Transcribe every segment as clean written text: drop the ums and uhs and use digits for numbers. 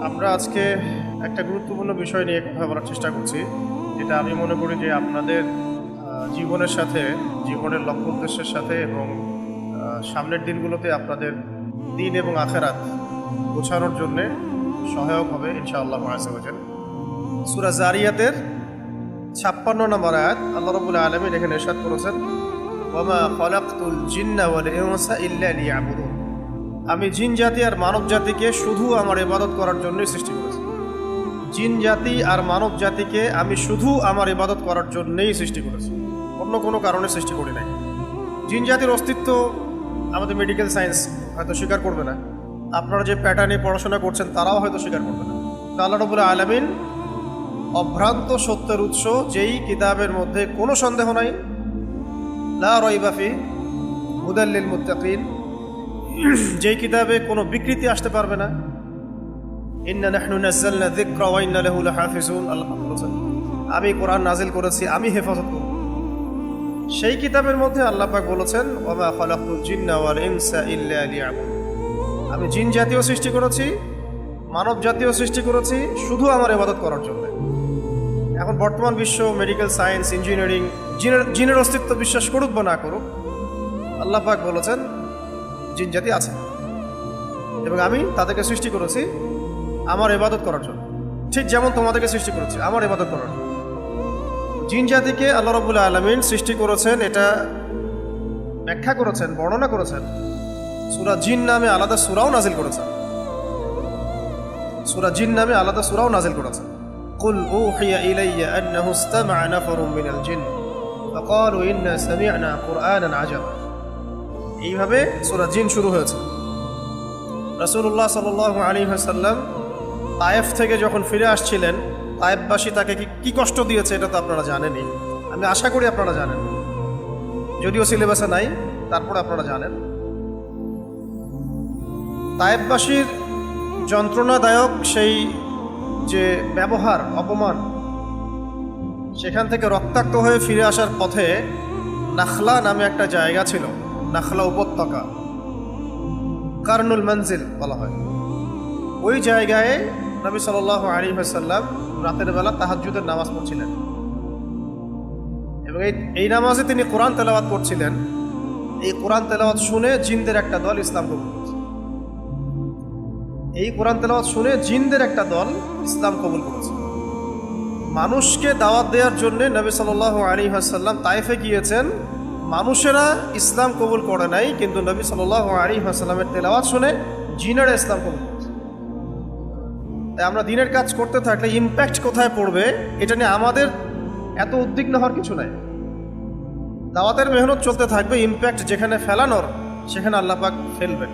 আমরা আজকে একটা গুরুত্বপূর্ণ বিষয় নিয়ে কথা বলার চেষ্টা করছি, যেটা আমি মনে করি যে আপনাদের জীবনের সাথে, জীবনের লক্ষ্য উদ্দেশ্যের সাথে এবং সামনের দিনগুলোতে আপনাদের দিন এবং আখেরাত গোছানোর জন্যে সহায়ক হবে ইনশাআল্লাহ আযজা ওয়া জাল। সূরা জারিয়াতের 56 নম্বর আয়াত আল্লাহ রাব্বুল আলামিন এখানে ইরশাদ করেছেন, ওয়ামা খালাকতুল জিন্না ওয়াল ইনসা ইল্লা লিয়াবুদুন। আমি জিন জাতি আর মানব জাতিকে শুধু আমার ইবাদত করার জন্যই সৃষ্টি করেছি। জিন জাতি আর মানব জাতিকে আমি শুধু আমার ইবাদত করার জন্যই সৃষ্টি করেছি, অন্য কোনো কারণে সৃষ্টি করি নাই। জিন জাতির অস্তিত্ব আমাদের মেডিকেল সায়েন্স হয়তো স্বীকার করবে না, আপনারা যে প্যাটার্নে পড়াশোনা করছেন তারাও হয়তো স্বীকার করবে না। তো আল্লাহ রাব্বুল আলামিন অভ্রান্ত সত্যের উৎস, যেই কিতাবের মধ্যে কোনো সন্দেহ নাই, লা রাইবা ফি হুদাল লিল মুত্তাকিন, যেই কিতাবে কোনো বিকৃতি আসতে পারবে না। ইন্না নাহনু নাযালনা যিকরা ওয়া ইন্না লাহু লাহাফিজুন, আল্লাহ বলেছেন আমি কোরআন নাজিল করেছি, আমি হেফাজত করব। সেই কিতাবের মধ্যে আল্লাহ পাক বলেছেন, ওয়া মা খালাকতুল জিন্না ওয়াল ইনসা ইল্লা লিয়াবুদুন। আমি জিন জাতীয় সৃষ্টি করেছি, মানব জাতীয় সৃষ্টি করেছি শুধু আমার ইবাদত করার জন্য। এখন বর্তমান বিশ্ব মেডিকেল সায়েন্স, ইঞ্জিনিয়ারিং জিনের অস্তিত্ব বিশ্বাস করুক বা না করুক, আল্লাহ পাক বলেছেন জিন জাতি আছে এবং আমি তাদেরকে সৃষ্টি করেছি আমার ইবাদত করার জন্য, ঠিক যেমন তোমাদেরকে সৃষ্টি করেছি আমার ইবাদত করার জন্য। জিন জাতিকে আল্লাহ রাব্বুল আলামিন সৃষ্টি করেছেন, এটা ব্যাখ্যা করেছেন, বর্ণনা করেছেন। সূরা জিন নামে আলাদা সূরাও নাজিল করেছেন, সূরা জিন নামে আলাদা সূরাও নাজিল করেছেন। কুল উহিয়া ইলাইয়া আন্নাহু ইসতামা'a নাফারুম মিনাল জিন ফাকালু ইন্না সামি'না কুরআনান আজাবা। এইভাবে সূরা জিন শুরু হয়েছে। রাসূলুল্লাহ সাল্লাল্লাহু আলাইহি ওয়াসাল্লাম তায়েফ থেকে যখন ফিরে আসছিলেন, তায়েফবাসী তাকে কি কষ্ট দিয়েছে এটা তো আপনারা জানেনই, আমি আশা করি আপনারা জানেন, যদিও সিলেবাসে নাই, তারপরে আপনারা জানেন। তায়েফবাসীর যন্ত্রণাদায়ক সেই যে ব্যবহার, অপমান, সেখান থেকে রক্তাক্ত হয়ে ফিরে আসার পথে নাখলা নামে একটা জায়গা ছিল, নাখলা উপত্যকা, কারনুল মঞ্জিল বলা হয়। ওই জায়গায় নবী সাল্লাল্লাহু আলাইহি ওয়াসাল্লাম রাতের বেলা তাহাজ্জুদের নামাজ পড়ছিলেন এবং এই নামাজে তিনি কোরআন তেলাওয়াত করছিলেন। এই কোরআন তেলাওয়াত শুনে জিনদের একটা দল ইসলাম কবুল করেছে। এই কোরআন তেলাওয়াত শুনে জিনদের একটা দল ইসলাম কবুল করেছে। মানুষকে দাওয়াত দেওয়ার জন্য নবী সাল্লাল্লাহু আলাইহি ওয়াসাল্লাম তায়েফে গিয়েছেন, মানুষেরা ইসলাম কবুল করে নাই, কিন্তু নবী সাল্লাল্লাহু আলাইহি ওয়াসাল্লামের তেলাওয়াত শুনে জিনেরা ইসলাম কবুল করেছে। তাই আমরা দিনের কাজ করতে থাকলে ইম্প্যাক্ট কোথায় পড়বে এটা নিয়ে আমাদের এত উদ্বিগ্ন হওয়ার কিছু নাই। দাওয়াতের মেহনত চলতে থাকবে, ইম্প্যাক্ট যেখানে ফেলানোর সেখানে আল্লাহ পাক ফেলবেন।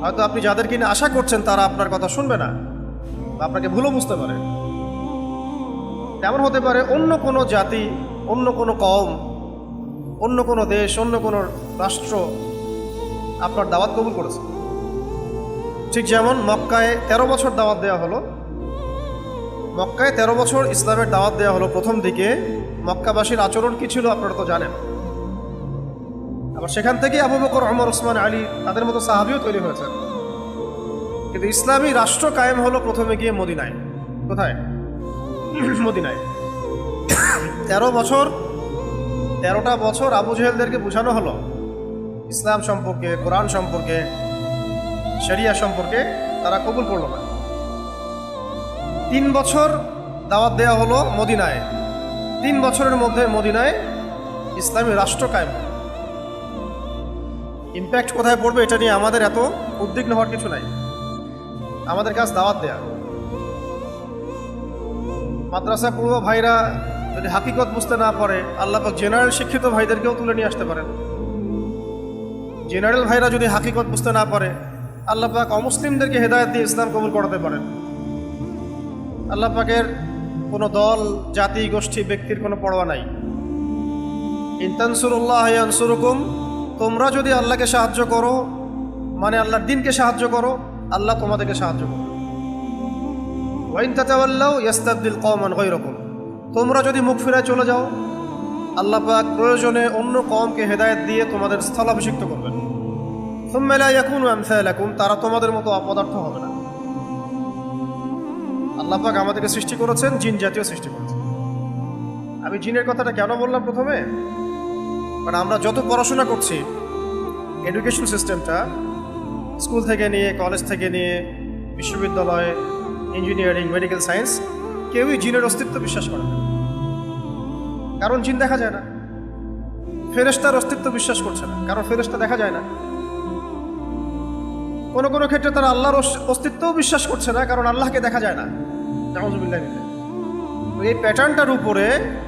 হয়তো আপনি যাদেরকে নিয়ে আশা করছেন তারা আপনার কথা শুনবে না, আপনাকে ভুলও বুঝতে পারে। তেমন হতে পারে অন্য কোনো জাতি, অন্য কোনো কওম, অন্য কোনো দেশ, অন্য কোনো রাষ্ট্র আপনার দাওয়াত কবুল করেছে। ঠিক যেমন মক্কায় 13 বছর দাওয়াত দেওয়া হলো, মক্কায় 13 বছর ইসলামের দাওয়াত দেওয়া হলো। প্রথম দিকে মক্কাবাসীর আচরণ কি ছিল আপনারা তো জানেন। আবার সেখান থেকে আবু বকর, ওমর, ওসমান, আলী তাদের মতো সাহাবীও তৈরি হয়েছে। কিন্তু ইসলামী রাষ্ট্র কায়েম হলো প্রথমে গিয়ে মদিনায়। কোথায়? মদিনায়। 13টা বছর আবু জেহেলদেরকে বোঝানো হলো ইসলাম সম্পর্কে, কোরআন সম্পর্কে, শরিয়া সম্পর্কে, তারা কবুল করলো না। 3 বছর দাওয়াত দেওয়া হলো মদিনায়। 3 বছরের মধ্যে মদিনায় ইসলামী রাষ্ট্র কায়েম হলো। ইম্প্যাক্ট কোথায় পড়বে এটা নিয়ে আমাদের এত উদ্বিগ্ন হওয়ার কিছু নাই। আমাদের কাজ দাওয়াত দেয়া। মাদ্রাসা পূর্ব ভাইরা যদি হাকিকত বুঝতে না পারে, আল্লাহ পাক জেনারেল শিক্ষিত ভাইদেরকেও তুলে নিয়ে আসতে পারেন। জেনারেল ভাইরা যদি হাকিকত বুঝতে না পারে, আল্লাহ পাক অমুসলিমদেরকে হেদায়েত দিয়ে ইসলাম কবুল করাতে পারেন। আল্লাহ পাকের কোনো দল, জাতি, গোষ্ঠী, ব্যক্তির কোনো পরোয়া নাই। ইন তানসুরুল্লাহ ইয়ানসুরুকুম, তোমরা যদি আল্লাহকে সাহায্য করো, মানে আল্লাহর দ্বীনকে সাহায্য করো, আল্লাহ তোমাদেরকে সাহায্য করো। ওয়া ইন তাতাওয়াল্লাউ ইস্তাবদিল কওমান গায়রাকুম, তোমরা যদি মুখ ফিরায় চলে যাও, আল্লাহ পাক প্রয়োজনে অন্য কওমকে হেদায়েত দিয়ে তোমাদের স্থলাভিষিক্ত করবেন। সুম্মা লা ইয়াকুনু আমসালাকুম, তারা তোমাদের মতো অপদার্থ হবে না। আল্লাহ পাক আমাদেরকে সৃষ্টি করেছেন, জিন জাতীয় সৃষ্টি করেছেন। আমি জিনের কথাটা কেন বললাম প্রথমে, কারণ আমরা যত পড়াশোনা করছি, এডুকেশন সিস্টেমটা স্কুল থেকে নিয়ে, কলেজ থেকে নিয়ে, বিশ্ববিদ্যালয়, ইঞ্জিনিয়ারিং, মেডিকেল সায়েন্স, কেউই জিনের অস্তিত্ব বিশ্বাস করে না। কারণ জিন দেখা যায় না। ফেরেশতার অস্তিত্ব বিশ্বাস করছে না, কারণ ফেরেশতা দেখা যায় না। কোনো কোনো ক্ষেত্রে তারা আল্লাহর অস্তিত্বও বিশ্বাস করছে না, কারণ আল্লাহকে দেখা যায় না। নাউযুবিল্লাহ। এই প্যাটার্নটার উপরে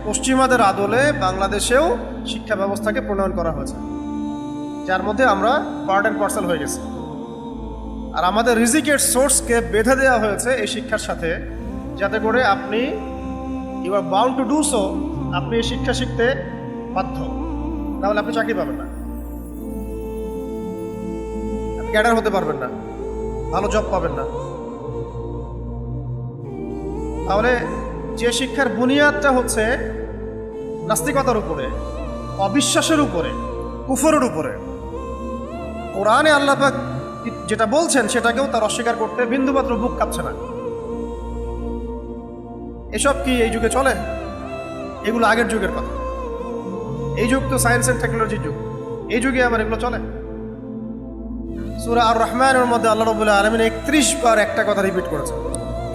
পশ্চিমাদের আদলে বাংলাদেশেও শিক্ষা ব্যবস্থাকে প্রণয়ন করা হয়েছে, যার মধ্যে আমরা পার্ট অ্যান্ড পার্সেল হয়ে গেছি। আর আমাদের রিজিকের সোর্সকে বেঁধে দেওয়া হয়েছে এই শিক্ষার সাথে, যাতে করে আপনি you are bound to do so, আপনি এই শিক্ষা শিখতে বাধ্য, তাহলে আপনি চাকরি পাবেন না, আপনি ক্যাডার হতে পারবেন না, ভালো জব পাবেন না। তাহলে যে শিক্ষার বুনিয়াদটা হচ্ছে নাস্তিকতার উপরে, অবিশ্বাসের উপরে, কুফরের উপরে, কোরআনে আল্লাহ পাক যেটা বলছেন সেটাকেও তার অস্বীকার করতে বিন্দুমাত্র বুক কাঁপছে না। এসব কি এই যুগে চলে? এগুলো আগের যুগের কথা। এই যুগ তো সায়েন্স অ্যান্ড টেকনোলজির যুগ, এই যুগে আমার এগুলো চলে। সূরা আর রহমানের মধ্যে আল্লাহ রাব্বুল আলামিন 31 বার একটা কথা রিপিট করেছেন,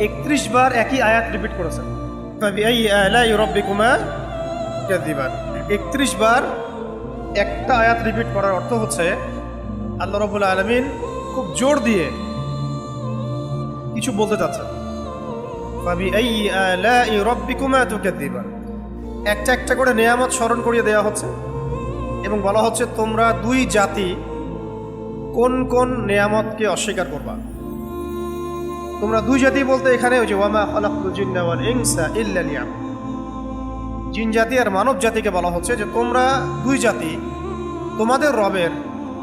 31 বার একই আয়াত রিপিট করেছেন, ফাবিআইয়ি আলাই রাব্বিকুমা তুকাযযিবান। 31 বার একটা আয়াত রিপিট করার অর্থ হচ্ছে আল্লাহ রাব্বুল আলামিন খুব জোর দিয়ে কিছু বলতে চাচ্ছেন। ফাবিআইয়ি আলাই রাব্বিকুমা তুকাযযিবান, একটা একটা করে নিয়ামত স্মরণ করিয়ে দেওয়া হচ্ছে এবং বলা হচ্ছে তোমরা দুই জাতি কোন কোন নিয়ামতকে অস্বীকার করবা। তোমরা দুই জাতি বলতে এখানে ওই যে ওয়ামা খালাকতুল জিন্না ওয়াল ইনসা ইল্লা লিয়াবুদুন, জিন জাতি আর মানব জাতিকে বলা হচ্ছে যে তোমরা দুই জাতি তোমাদের রবের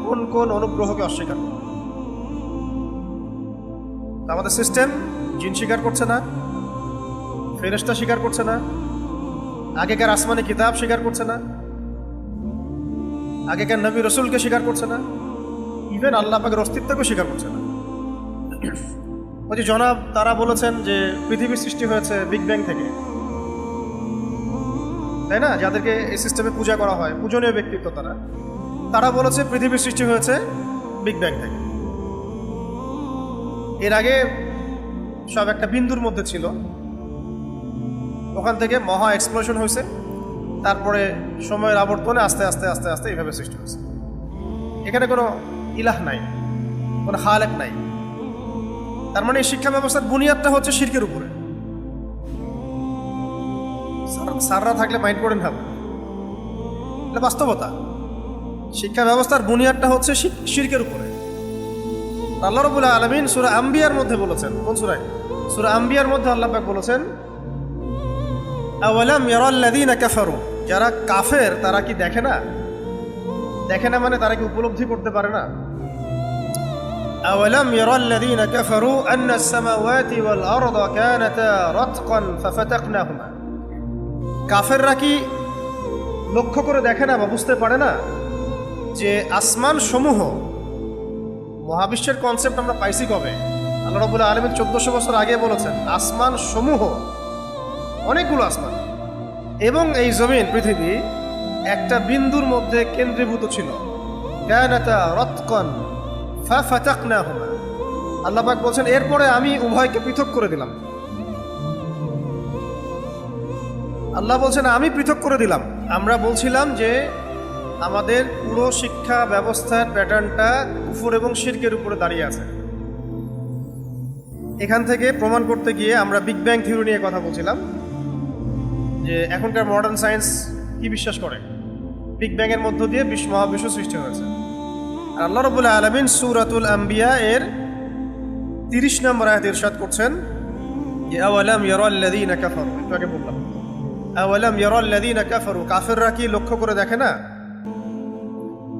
কোন কোন অনুগ্রহকে অস্বীকার করো। আমাদের সিস্টেম জিন স্বীকার করছে না, ফেরেশতা স্বীকার করছে না, আগেকার আসমানি কিতাব স্বীকার করছে না, আগেকার নবী রসুলকে স্বীকার করছে না, ইভেন আল্লাহ পাকের অস্তিত্বকে স্বীকার করছে না। ওই যে জনাব তারা বলেছেন যে পৃথিবীর সৃষ্টি হয়েছে বিগ ব্যাং থেকে, তাই না? যাদেরকে এই সিস্টেমে পূজা করা হয়, পূজনীয় ব্যক্তিত্ব তারা বলেছে পৃথিবীর সৃষ্টি হয়েছে বিগ ব্যাং থেকে। এর আগে সব একটা বিন্দুর মধ্যে ছিল, ওখান থেকে মহা এক্সপ্লোশন হয়েছে, তারপরে সময়ের আবর্তনে আস্তে আস্তে আস্তে আস্তে এইভাবে সৃষ্টি হয়েছে। এখানে কোনো ইলাহ নাই, কোনো খালেক নাই। তার মানে এই শিক্ষা ব্যবস্থার বুনিয়াদটা হচ্ছে শিরকের উপরে। স্যাররা থাকলে মাইন্ড করেন ভাবো, এটা বাস্তবতা। শিক্ষা ব্যবস্থার বুনিয়াদটা হচ্ছে শিরকের উপরে। আল্লাহ রাব্বুল আলামিন সূরা আম্বিয়ার মধ্যে বলেছেন, কোন সূরায়? সূরা আম্বিয়ার মধ্যে আল্লাহ পাক বলেছেন আওয়ালাম ইয়ারাল্লাযীনা কাফারু, যারা কাফের তারা কি দেখে না? দেখে না মানে তারা কি উপলব্ধি করতে পারে না? আওয়ালাম ইয়ারাল্লাযীনা কাফারু আন্নাস সামাওয়াতি ওয়াল আরদা কানাতা রাতকান ফাফাতাকনাহুমা, কাফেররা কি লক্ষ্য করে দেখে না বা বুঝতে পারে না যে আসমান সমূহ, মহাবিশ্বের কনসেপ্ট আমরা পাইছি কবে? আল্লাহ রাব্বুল আলামিন 1400 বছর আগে বলেছেন আসমান সমূহ, অনেকগুলো আসমান এবং এই জমিন পৃথিবী একটা বিন্দুর মধ্যে কেন্দ্রীভূত ছিল। কানাতা রাতকান ফাফাতাকনাহুমা, আল্লাহ পাক বলছেন এরপরে আমি উভয়কে পৃথক করে দিলাম। আল্লাহ বলছেন আমি পৃথক করে দিলাম। আমরা বলছিলাম যে আমাদের পুরো শিক্ষা ব্যবস্থার প্যাটার্নটা কুফর এবং শিরকের উপরে দাঁড়িয়ে আছে। এখান থেকে প্রমাণ করতে গিয়ে আমরা বিগ ব্যাং থিওরি নিয়ে কথা বলছিলাম, যে এখনকার মডার্ন সায়েন্স কি বিশ্বাস করে বিগ ব্যাং এর মধ্য দিয়ে মহাবিশ্ব সৃষ্টি হয়েছে। আর আল্লাহ রাব্বুল আলামিন সূরাতুল আম্বিয়া এর 30 নম্বর আয়াতে ইরশাদ করছেন যে আওয়ালাম ইয়ারাল্লাযীনা কাফারু, একটু আগে বললাম আওয়ালাম ইয়ারাল্লাযীনা কাফারু, কাফেররা কি লক্ষ্য করে দেখে না?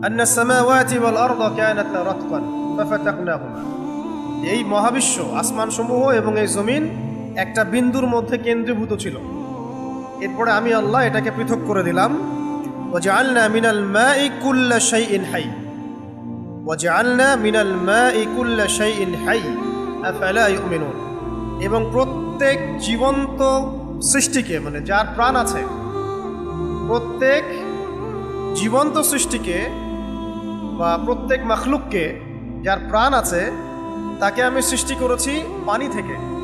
আন্নাস সামাওয়াতি ওয়াল আরদা কানাতা রাতকান ফাফাতাকনাহুমা, এই মহাবিশ্ব আসমানসমূহ এবং এই জমিন একটা বিন্দুর মধ্যে কেন্দ্রীভূত ছিল, এরপরে আমি আল্লাহ এটাকে পৃথক করে দিলাম। ওয়াজআলনা মিনাল মাই কুল্লা শাইইন হাই, ওয়াজআলনা মিনাল মাই কুল্লা শাইইন হাই আফালা ইউমিনুন, এবং প্রত্যেক জীবন্ত সৃষ্টিকে, মানে যার প্রাণ আছে, প্রত্যেক জীবন্ত সৃষ্টিকে বা প্রত্যেক মাখলুককে যার প্রাণ আছে তাকে আমি সৃষ্টি করেছি পানি থেকে।